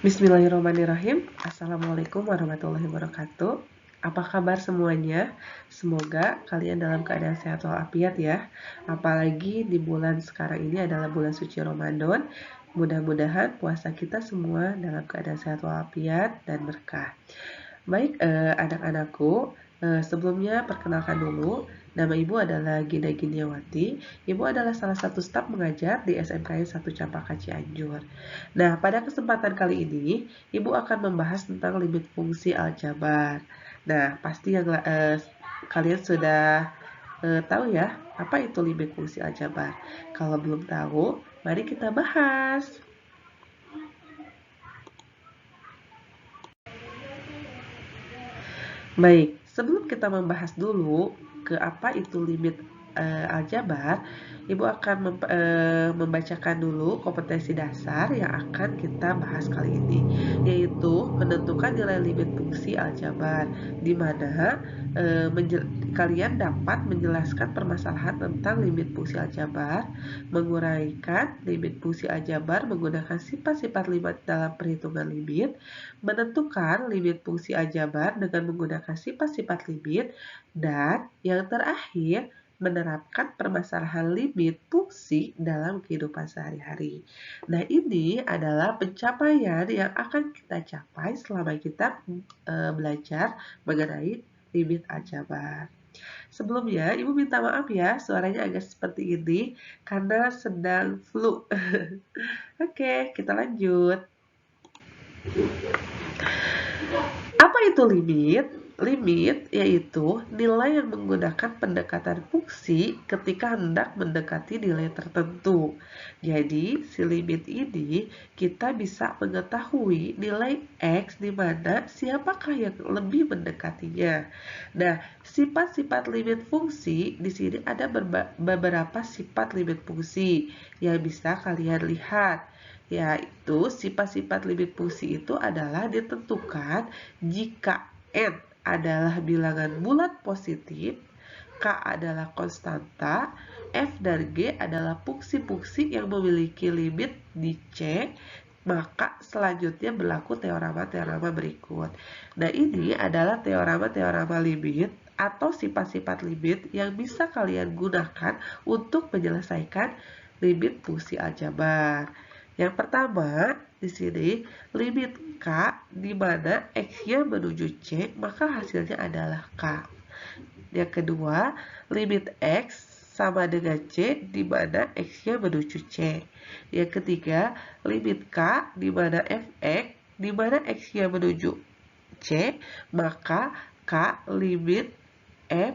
Bismillahirrahmanirrahim. Assalamualaikum warahmatullahi wabarakatuh. Apa kabar semuanya? Semoga kalian dalam keadaan sehat walafiat ya. Apalagi di bulan sekarang ini adalah bulan suci Ramadan. Mudah-mudahan puasa kita semua dalam keadaan sehat walafiat dan berkah. Baik, anak-anakku, sebelumnya perkenalkan dulu. Nama Ibu adalah Gina Giniawati. Ibu adalah salah satu staf mengajar di SMKN 1 Campaka Cianjur. Nah, pada kesempatan kali ini, Ibu akan membahas tentang limit fungsi aljabar. Nah, pasti yang kalian sudah tahu ya, apa itu limit fungsi aljabar? Kalau belum tahu, mari kita bahas. Baik, sebelum kita membahas dulu ke apa itu limit aljabar, Ibu akan membacakan dulu kompetensi dasar yang akan kita bahas kali ini, yaitu menentukan nilai limit fungsi aljabar, di mana kalian dapat menjelaskan permasalahan tentang limit fungsi aljabar, menguraikan limit fungsi aljabar menggunakan sifat-sifat limit dalam perhitungan limit, menentukan limit fungsi aljabar dengan menggunakan sifat-sifat limit, dan yang terakhir, menerapkan permasalahan limit fungsi dalam kehidupan sehari-hari. Nah, ini adalah pencapaian yang akan kita capai selama kita belajar mengenai limit aljabar. Sebelumnya, Ibu minta maaf ya, suaranya agak seperti ini karena sedang flu. Oke, kita lanjut. Apa itu limit? Limit yaitu nilai yang menggunakan pendekatan fungsi ketika hendak mendekati nilai tertentu. Jadi, si limit ini kita bisa mengetahui nilai X di mana siapakah yang lebih mendekatinya. Nah, sifat-sifat limit fungsi di sini ada beberapa sifat limit fungsi yang bisa kalian lihat. Yaitu sifat-sifat limit fungsi itu adalah ditentukan jika N adalah bilangan bulat positif, K adalah konstanta, F dan G adalah fungsi-fungsi yang memiliki limit di C, maka selanjutnya berlaku teorema-teorema berikut. Nah, ini adalah teorema-teorema limit atau sifat-sifat limit yang bisa kalian gunakan untuk menyelesaikan limit fungsi aljabar. Yang pertama, di sini limit K di mana X-nya menuju C, maka hasilnya adalah K. Yang kedua, limit X sama dengan C di mana X-nya menuju C. Yang ketiga, limit K di mana Fx di mana X-nya menuju C, maka K limit F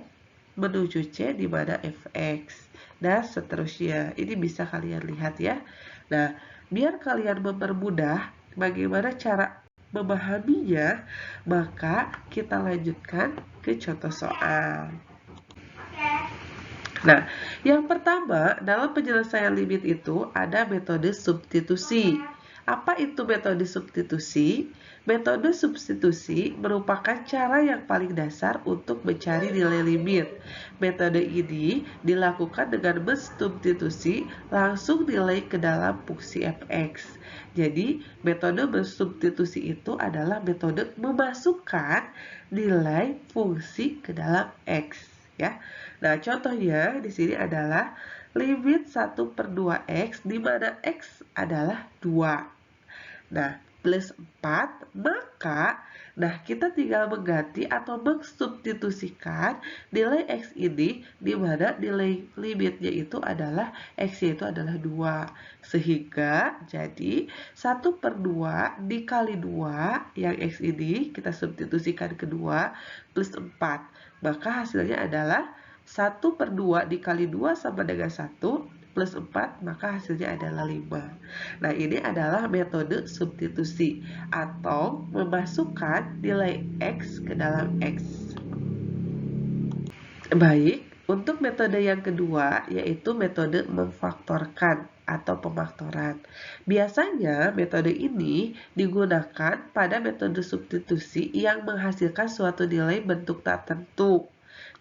menuju C di mana Fx. Dan seterusnya. Ini bisa kalian lihat ya. Nah, biar kalian mempermudah bagaimana cara memahaminya, maka kita lanjutkan ke contoh soal. Nah, yang pertama dalam penyelesaian limit itu ada metode substitusi. Apa itu metode substitusi? Metode substitusi merupakan cara yang paling dasar untuk mencari nilai limit. Metode ini dilakukan dengan mensubstitusi langsung nilai ke dalam fungsi fx. Jadi, metode mensubstitusi itu adalah metode memasukkan nilai fungsi ke dalam x. Ya. Nah, contohnya di sini adalah limit 1/2x di mana x adalah 2. Nah, plus 4, maka kita tinggal mengganti atau mensubstitusikan nilai x ini di mana nilai limitnya itu adalah x itu adalah 2. Sehingga jadi 1/2 dikali 2 yang x ini kita substitusikan ke 2 plus 4. Maka hasilnya adalah 1/2 dikali 2 sama dengan 1, plus 4, maka hasilnya adalah 5. Nah, ini adalah metode substitusi atau memasukkan nilai X ke dalam X. Baik, untuk metode yang kedua yaitu metode memfaktorkan atau pemfaktoran. Biasanya metode ini digunakan pada metode substitusi yang menghasilkan suatu nilai bentuk tak tentu.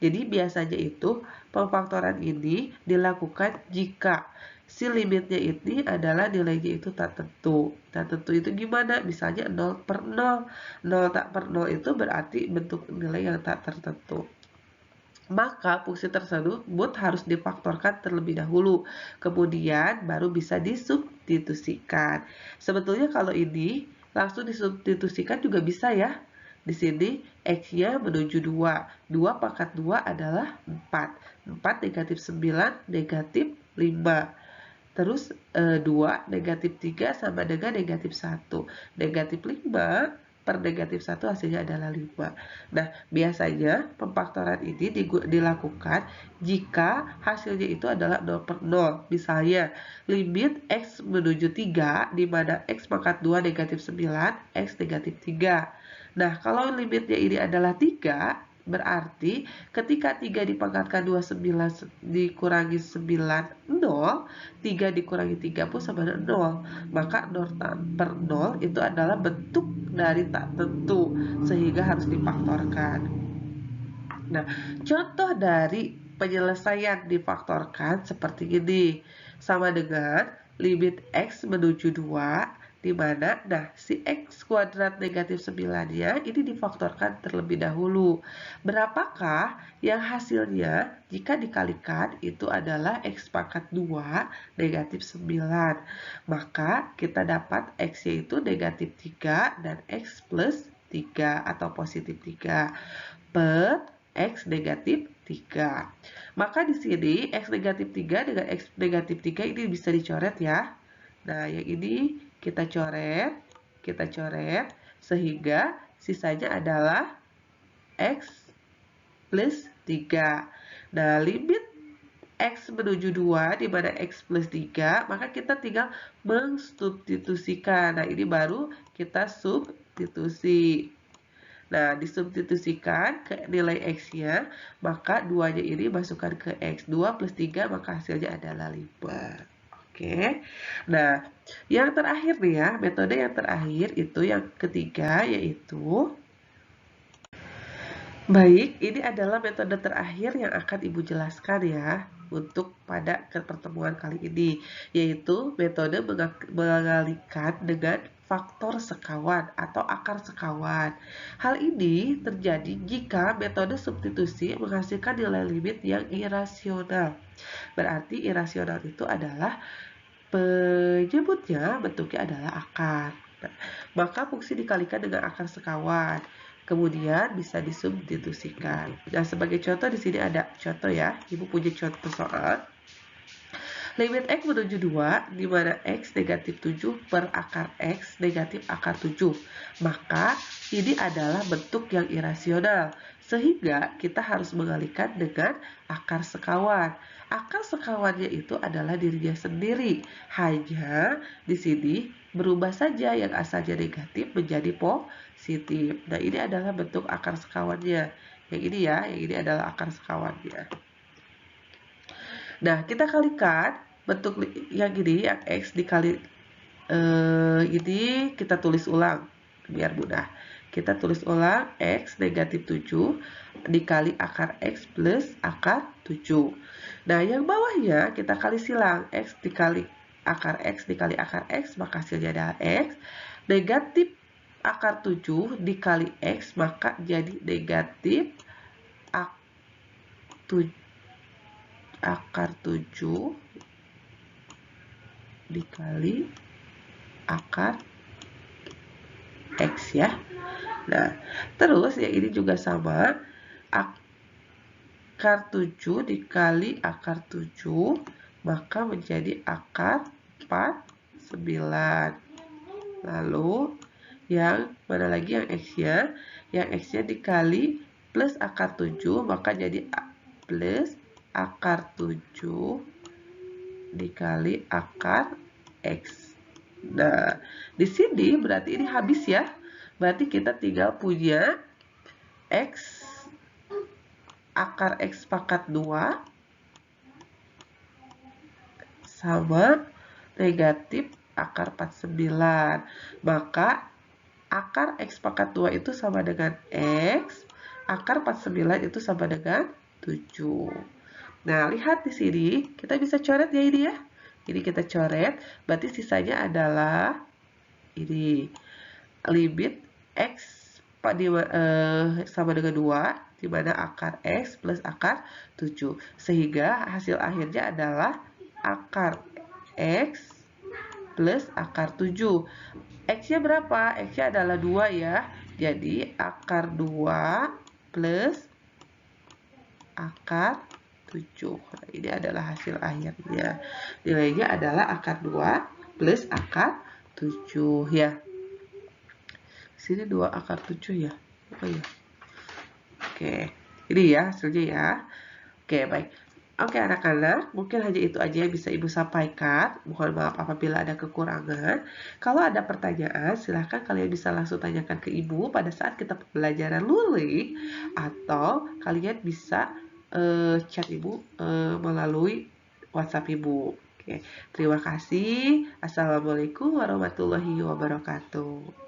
Jadi biasanya itu pemfaktoran ini dilakukan jika si limitnya ini adalah nilainya itu tak tentu. Tak tentu itu gimana? Misalnya 0 per 0. 0 tak per 0 itu berarti bentuk nilai yang tak tertentu. Maka fungsi tersebut harus difaktorkan terlebih dahulu. Kemudian baru bisa disubstitusikan. Sebetulnya kalau ini langsung disubstitusikan juga bisa ya. Di sini X-nya menuju 2. 2 pangkat 2 adalah 4. 4 negatif 9 negatif 5. Terus 2 negatif 3 sama dengan negatif 1. Negatif 5 per negatif 1 hasilnya adalah 5. Nah, biasanya pemfaktoran ini dilakukan jika hasilnya itu adalah 0 per 0. Misalnya, limit X menuju 3, di mana X pangkat 2 negatif 9, X negatif 3. Nah, kalau limitnya ini adalah 3, berarti ketika 3 dipangkatkan 29 dikurangi 9, 0, 3 dikurangi 3 pun sama dengan 0. Maka 0 per 0 itu adalah bentuk dari tak tentu, sehingga harus difaktorkan. Nah, contoh dari penyelesaian difaktorkan seperti ini. Sama dengan limit X menuju 2, di mana si X kuadrat negatif 9-nya ini difaktorkan terlebih dahulu. Berapakah yang hasilnya jika dikalikan itu adalah X pangkat 2 negatif 9. Maka kita dapat X yaitu negatif 3 dan X plus 3 atau positif 3 per X negatif 3. Maka di sini X negatif 3 dengan X negatif 3 ini bisa dicoret ya. Nah, yang ini kita coret sehingga sisanya adalah X plus 3. Nah, limit X menuju 2 di mana X plus 3, maka kita tinggal mensubstitusikan. Nah, ini baru kita substitusi. Nah, disubstitusikan ke nilai X-nya, maka 2-nya ini masukkan ke X. 2 plus 3, maka hasilnya adalah 5. Oke. Nah, yang terakhir nih ya, metode yang terakhir itu yang ketiga yaitu baik, ini adalah metode terakhir yang akan Ibu jelaskan ya untuk pada pertemuan kali ini, yaitu metode mengalikan dengan faktor sekawan atau akar sekawan. Hal ini terjadi jika metode substitusi menghasilkan nilai limit yang irasional. Berarti irasional itu adalah penyebutnya bentuknya adalah akar. Nah, maka fungsi dikalikan dengan akar sekawan. Kemudian bisa disubstitusikan. Nah, sebagai contoh di sini ada contoh ya. Ibu punya contoh soal. Limit X menuju 2, di mana X negatif 7 per akar X negatif akar 7. Maka ini adalah bentuk yang irasional. Sehingga kita harus mengalihkan dengan akar sekawan. Akar sekawannya itu adalah dirinya sendiri. Hanya di sini berubah saja yang asalnya negatif menjadi positif. Nah, ini adalah bentuk akar sekawannya. Yang ini ya, yang ini adalah akar sekawannya. Nah, kita kalikan bentuk yang ini, yang X dikali ini kita tulis ulang biar mudah. Kita tulis ulang X negatif 7 dikali akar X plus akar 7. Nah, yang bawahnya kita kali silang. X dikali akar X dikali akar X, maka hasilnya adalah X. Negatif akar 7 dikali X, maka jadi negatif akar 7 dikali akar X ya. Nah, terus yang ini juga sama. Akar 7 dikali akar 7, maka menjadi akar 49. Lalu, yang mana lagi yang X-nya? Yang X-nya dikali plus akar 7, maka jadi plus akar 7 dikali akar X. Nah, di sini berarti ini habis ya. Berarti kita tinggal punya X, akar X pangkat 2 sama negatif akar 49. Maka akar X pangkat 2 itu sama dengan X, akar 49 itu sama dengan 7. Nah, lihat di sini, kita bisa coret ya ini ya. Ini kita coret, berarti sisanya adalah ini. Limit X sama dengan 2, di mana akar X plus akar 7. Sehingga hasil akhirnya adalah akar X plus akar 7. X-nya berapa? X-nya adalah 2 ya. Jadi akar 2 plus akar 7. Nah, ini adalah hasil akhirnya. Nilainya adalah akar 2 plus akar 7 ya. Sini 2 akar 7 ya. Oh ya. Oke. Ini ya hasilnya ya. Oke, baik. Oke anak-anak, mungkin hanya itu aja yang bisa Ibu sampaikan. Mohon maaf apabila ada kekurangan. Kalau ada pertanyaan, silahkan kalian bisa langsung tanyakan ke Ibu pada saat kita pembelajaran luring. Atau kalian bisa chat Ibu melalui WhatsApp Ibu. Oke, terima kasih. Assalamualaikum warahmatullahi wabarakatuh.